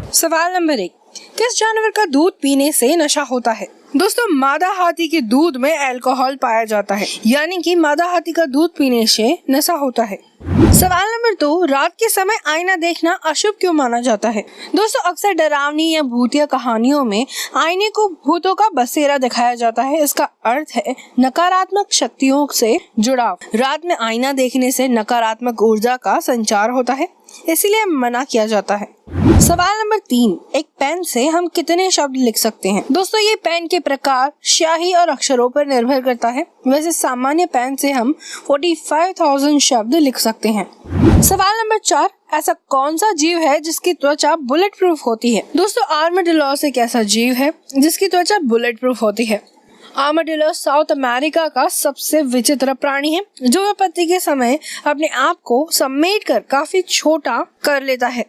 सवाल नंबर 1, किस जानवर का दूध पीने से नशा होता है? दोस्तों, मादा हाथी के दूध में अल्कोहल पाया जाता है, यानी कि मादा हाथी का दूध पीने से नशा होता है। सवाल नंबर 2, रात के समय आईना देखना अशुभ क्यों माना जाता है? दोस्तों, अक्सर डरावनी या भूतिया कहानियों में आईने को भूतों का बसेरा दिखाया जाता है। इसका अर्थ है नकारात्मक शक्तियों से जुड़ाव। रात में आईना देखने से नकारात्मक ऊर्जा का संचार होता है, इसीलिए मना किया जाता है। सवाल नंबर 3, एक पेन से हम कितने शब्द लिख सकते हैं? दोस्तों, ये पेन के प्रकार, स्याही और अक्षरों पर निर्भर करता है। वैसे सामान्य पेन से हम 45,000 शब्द लिख सकते हैं। सवाल नंबर 4, ऐसा कौन सा जीव है जिसकी त्वचा बुलेट प्रूफ होती है? दोस्तों, आर्माडिलोस एक ऐसा जीव है जिसकी त्वचा बुलेट प्रूफ होती है। आर्माडिलोस साउथ अमेरिका का सबसे विचित्र प्राणी है, जो विपत्ति के समय अपने आप को समेटकर काफी छोटा कर लेता है।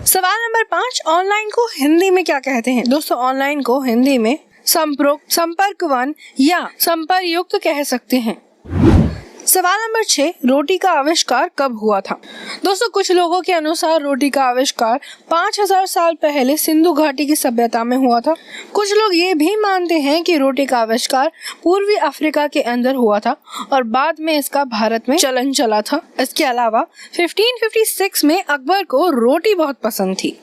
सवाल नंबर 5, ऑनलाइन को हिंदी में क्या कहते हैं? दोस्तों, ऑनलाइन को हिंदी में संपर्कवन या संपर्कयुक्त कह सकते हैं। सवाल नंबर 6, रोटी का आविष्कार कब हुआ था? दोस्तों, कुछ लोगों के अनुसार रोटी का आविष्कार 5000 साल पहले सिंधु घाटी की सभ्यता में हुआ था। कुछ लोग ये भी मानते हैं कि रोटी का आविष्कार पूर्वी अफ्रीका के अंदर हुआ था और बाद में इसका भारत में चलन चला था। इसके अलावा 1556 में अकबर को रोटी बहुत पसंद थी।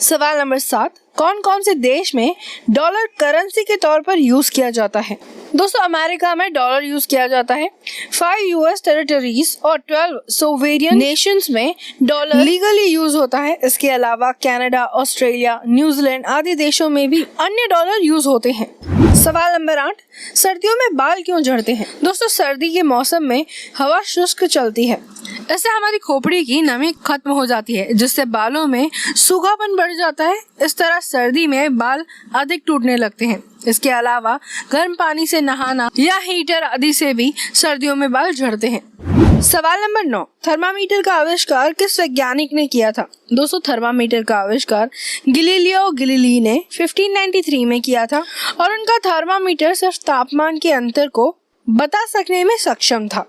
सवाल नंबर 7, कौन कौन से देश में डॉलर करेंसी के तौर पर यूज किया जाता है? दोस्तों, अमेरिका में डॉलर यूज किया जाता है। 5 यूएस टेरिटरीज और 12 सोवेरियन नेशंस में डॉलर लीगली यूज होता है। इसके अलावा कनाडा, ऑस्ट्रेलिया, न्यूजीलैंड आदि देशों में भी अन्य डॉलर यूज होते हैं। सवाल नंबर 8, सर्दियों में बाल क्यों झड़ते हैं? दोस्तों, सर्दी के मौसम में हवा शुष्क चलती है, इससे हमारी खोपड़ी की नमी खत्म हो जाती है, जिससे बालों में सूखापन बढ़ जाता है। इस तरह सर्दी में बाल अधिक टूटने लगते हैं। इसके अलावा गर्म पानी से नहाना या हीटर आदि से भी सर्दियों में बाल झड़ते हैं। सवाल नंबर 9, थर्मामीटर का आविष्कार किस वैज्ञानिक ने किया था? दोस्तों, थर्मामीटर का आविष्कार गैलीलियो गैलीली ने 1593 में किया था और उनका थर्मामीटर सिर्फ तापमान के अंतर को बता सकने में सक्षम था।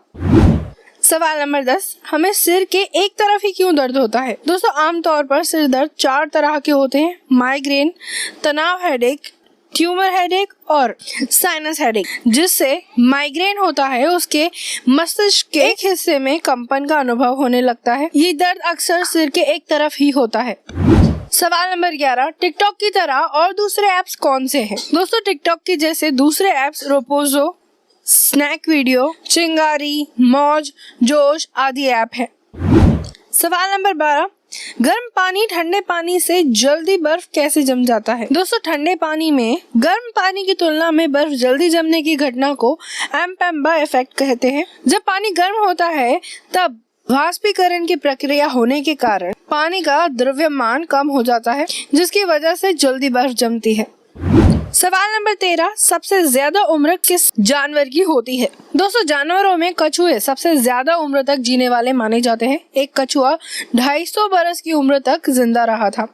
सवाल नंबर 10, हमें सिर के एक तरफ ही क्यों दर्द होता है? दोस्तों, आमतौर पर सिर दर्द 4 तरह के होते हैं: माइग्रेन, तनाव हेडेक, ट्यूमर हेडेक और साइनस हेडेक। जिससे माइग्रेन होता है, उसके मस्तिष्क के एक हिस्से में कंपन का अनुभव होने लगता है। ये दर्द अक्सर सिर के एक तरफ ही होता है। सवाल नंबर 11, टिकटॉक की तरह और दूसरे ऐप्स कौन से हैं? दोस्तों, टिकटॉक के जैसे दूसरे ऐप्स रोपोजो, स्नैक वीडियो, चिंगारी, मौज, जोश आदि ऐप है। सवाल नंबर 12, गर्म पानी ठंडे पानी से जल्दी बर्फ कैसे जम जाता है? दोस्तों, ठंडे पानी में गर्म पानी की तुलना में बर्फ जल्दी जमने की घटना को एम्पेम्बा इफेक्ट कहते हैं। जब पानी गर्म होता है तब वाष्पीकरण की प्रक्रिया होने के कारण पानी का द्रव्यमान कम हो जाता है, जिसकी वजह से जल्दी बर्फ जमती है। सवाल नंबर 13, सबसे ज्यादा उम्र किस जानवर की होती है? दोस्तों, जानवरों में कछुए सबसे ज्यादा उम्र तक जीने वाले माने जाते हैं। एक कछुआ 250 बरस की उम्र तक जिंदा रहा था।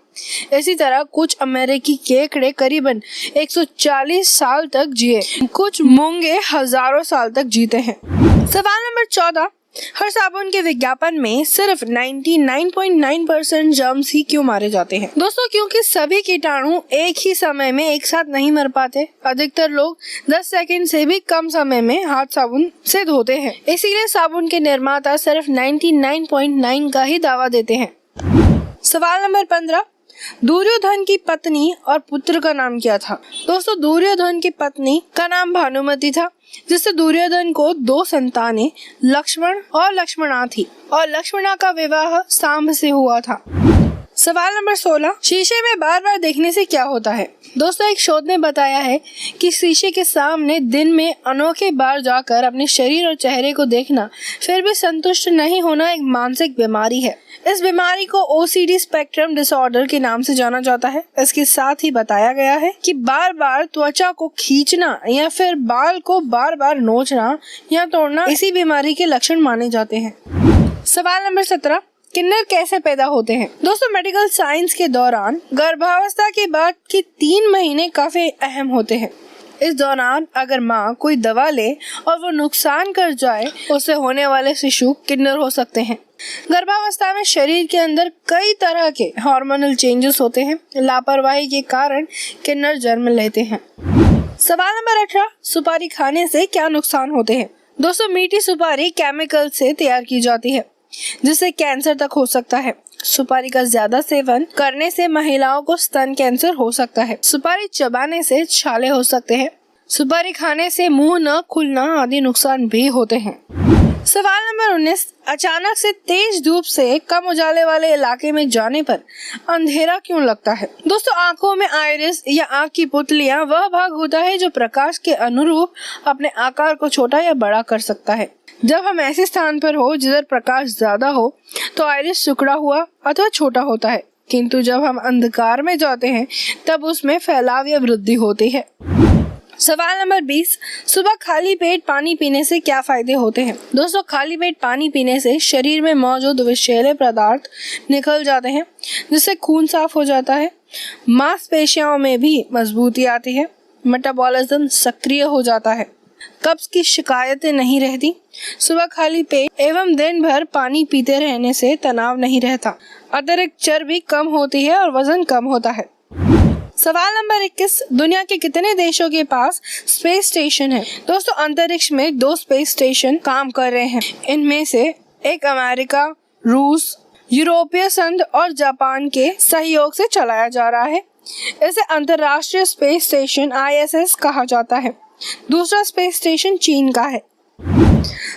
इसी तरह कुछ अमेरिकी केकड़े करीबन 140 साल तक जिए। कुछ मूंगे हजारों साल तक जीते हैं। सवाल नंबर 14, हर साबुन के विज्ञापन में सिर्फ 99.9% जर्म्स ही क्यों मारे जाते हैं? दोस्तों, क्योंकि सभी कीटाणु एक ही समय में एक साथ नहीं मर पाते। अधिकतर लोग 10 सेकंड से भी कम समय में हाथ साबुन से धोते हैं, इसीलिए साबुन के निर्माता सिर्फ 99.9 का ही दावा देते हैं। सवाल नंबर 15, दुर्योधन की पत्नी और पुत्र का नाम क्या था? दोस्तों, दुर्योधन की पत्नी का नाम भानुमति था, जिससे दुर्योधन को 2 संतानें लक्ष्मण और लक्ष्मणा थी और लक्ष्मणा का विवाह सांब से हुआ था। सवाल नंबर 16, शीशे में बार बार देखने से क्या होता है? दोस्तों, एक शोध ने बताया है कि शीशे के सामने दिन में अनोखे बार जाकर अपने शरीर और चेहरे को देखना फिर भी संतुष्ट नहीं होना एक मानसिक बीमारी है। इस बीमारी को OCD स्पेक्ट्रम डिसऑर्डर के नाम से जाना जाता है। इसके साथ ही बताया गया है कि बार बार त्वचा को खींचना या फिर बाल को बार बार नोचना या तोड़ना इसी बीमारी के लक्षण माने जाते हैं। सवाल नंबर 17, किन्नर कैसे पैदा होते हैं? दोस्तों, मेडिकल साइंस के दौरान गर्भावस्था के बाद के 3 महीने काफी अहम होते हैं। इस दौरान अगर माँ कोई दवा ले और वो नुकसान कर जाए, उससे होने वाले शिशु किन्नर हो सकते हैं। गर्भावस्था में शरीर के अंदर कई तरह के हार्मोनल चेंजेस होते हैं। लापरवाही के कारण किन्नर जन्म लेते हैं। सवाल नंबर 18, सुपारी खाने से क्या नुकसान होते हैं? दोस्तों, मीठी सुपारी केमिकल से तैयार की जाती है जिससे कैंसर तक हो सकता है। सुपारी का ज्यादा सेवन करने से महिलाओं को स्तन कैंसर हो सकता है। सुपारी चबाने से छाले हो सकते हैं। सुपारी खाने से मुंह न खुलना आदि नुकसान भी होते हैं। सवाल नंबर 19, अचानक से तेज धूप से कम उजाले वाले इलाके में जाने पर अंधेरा क्यों लगता है? दोस्तों, आंखों में आइरिस या आंख की पुतलियां वह भाग होता है जो प्रकाश के अनुरूप अपने आकार को छोटा या बड़ा कर सकता है। जब हम ऐसे स्थान पर हो जिधर प्रकाश ज्यादा हो तो आइरिस सिकुड़ा हुआ अथवा छोटा होता है, किंतु जब हम अंधकार में जाते हैं तब उसमें फैलाव या वृद्धि होती है। सवाल नंबर 20, सुबह खाली पेट पानी पीने से क्या फायदे होते हैं? दोस्तों, खाली पेट पानी पीने से शरीर में मौजूद विषैले पदार्थ निकल जाते हैं जिससे खून साफ हो जाता है। मांसपेशियों में भी मजबूती आती है। मेटाबॉलिज्म सक्रिय हो जाता है। कब्ज की शिकायतें नहीं रहती। सुबह खाली पेट एवं दिन भर पानी पीते रहने से तनाव नहीं रहता। अतिरिक्त चर्बी कम होती है और वजन कम होता है। सवाल नंबर 21, दुनिया के कितने देशों के पास स्पेस स्टेशन है? दोस्तों, अंतरिक्ष में 2 स्पेस स्टेशन काम कर रहे हैं। इनमें से एक अमेरिका, रूस, यूरोपीय संघ और जापान के सहयोग से चलाया जा रहा है। इसे अंतर्राष्ट्रीय स्पेस स्टेशन ISS कहा जाता है। दूसरा स्पेस स्टेशन चीन का है।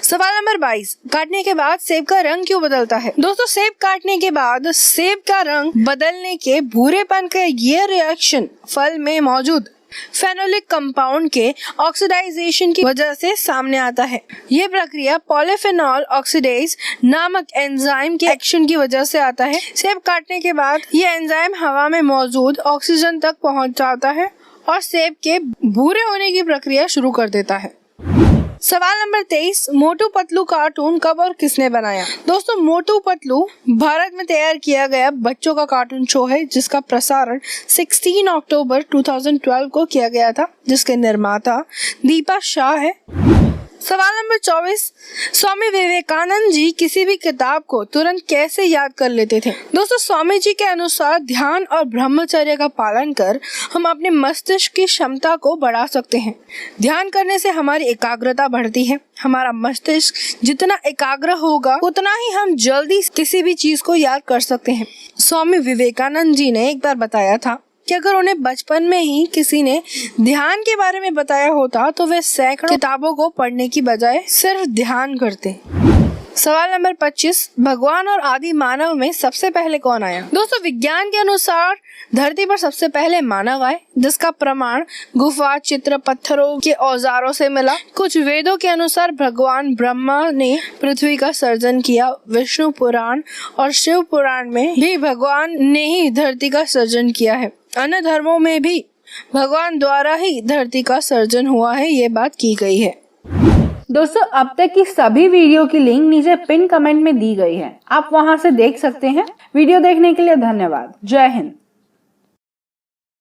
सवाल नंबर 22, काटने के बाद सेब का रंग क्यों बदलता है? दोस्तों, सेब काटने के बाद सेब का रंग बदलने के भूरेपन का ये रिएक्शन फल में मौजूद फेनोलिक कंपाउंड के ऑक्सीडाइजेशन की वजह से सामने आता है। ये प्रक्रिया पॉलीफेनॉल ऑक्सीडेज नामक एंजाइम के एक्शन की वजह से आता है। सेब काटने के बाद ये एंजाइम हवा में मौजूद ऑक्सीजन तक पहुंच जाता है और सेब के भूरे होने की प्रक्रिया शुरू कर देता है। सवाल नंबर 23, मोटू पतलू कार्टून कब और किसने बनाया? दोस्तों, मोटू पतलू भारत में तैयार किया गया बच्चों का कार्टून शो है जिसका प्रसारण 16 अक्टूबर 2012 को किया गया था, जिसके निर्माता दीपा शाह है। सवाल नंबर 24, स्वामी विवेकानंद जी किसी भी किताब को तुरंत कैसे याद कर लेते थे? दोस्तों, स्वामी जी के अनुसार ध्यान और ब्रह्मचर्य का पालन कर हम अपने मस्तिष्क की क्षमता को बढ़ा सकते हैं। ध्यान करने से हमारी एकाग्रता बढ़ती है। हमारा मस्तिष्क जितना एकाग्र होगा उतना ही हम जल्दी किसी भी चीज को याद कर सकते हैं। स्वामी विवेकानंद जी ने एक बार बताया था कि अगर उन्हें बचपन में ही किसी ने ध्यान के बारे में बताया होता तो वे सैकड़ों किताबों को पढ़ने की बजाय सिर्फ ध्यान करते। सवाल नंबर 25, भगवान और आदि मानव में सबसे पहले कौन आया? दोस्तों, विज्ञान के अनुसार धरती पर सबसे पहले मानव आए, जिसका प्रमाण गुफा चित्र पत्थरों के औजारों से मिला। कुछ वेदों के अनुसार भगवान ब्रह्मा ने पृथ्वी का सर्जन किया। विष्णु पुराण और शिव पुराण में भी भगवान ने ही धरती का सर्जन किया है। अन्य धर्मों में भी भगवान द्वारा ही धरती का सर्जन हुआ है, ये बात की गई है। दोस्तों, अब तक की सभी वीडियो की लिंक नीचे पिन कमेंट में दी गई है, आप वहां से देख सकते हैं। वीडियो देखने के लिए धन्यवाद। जय हिंद।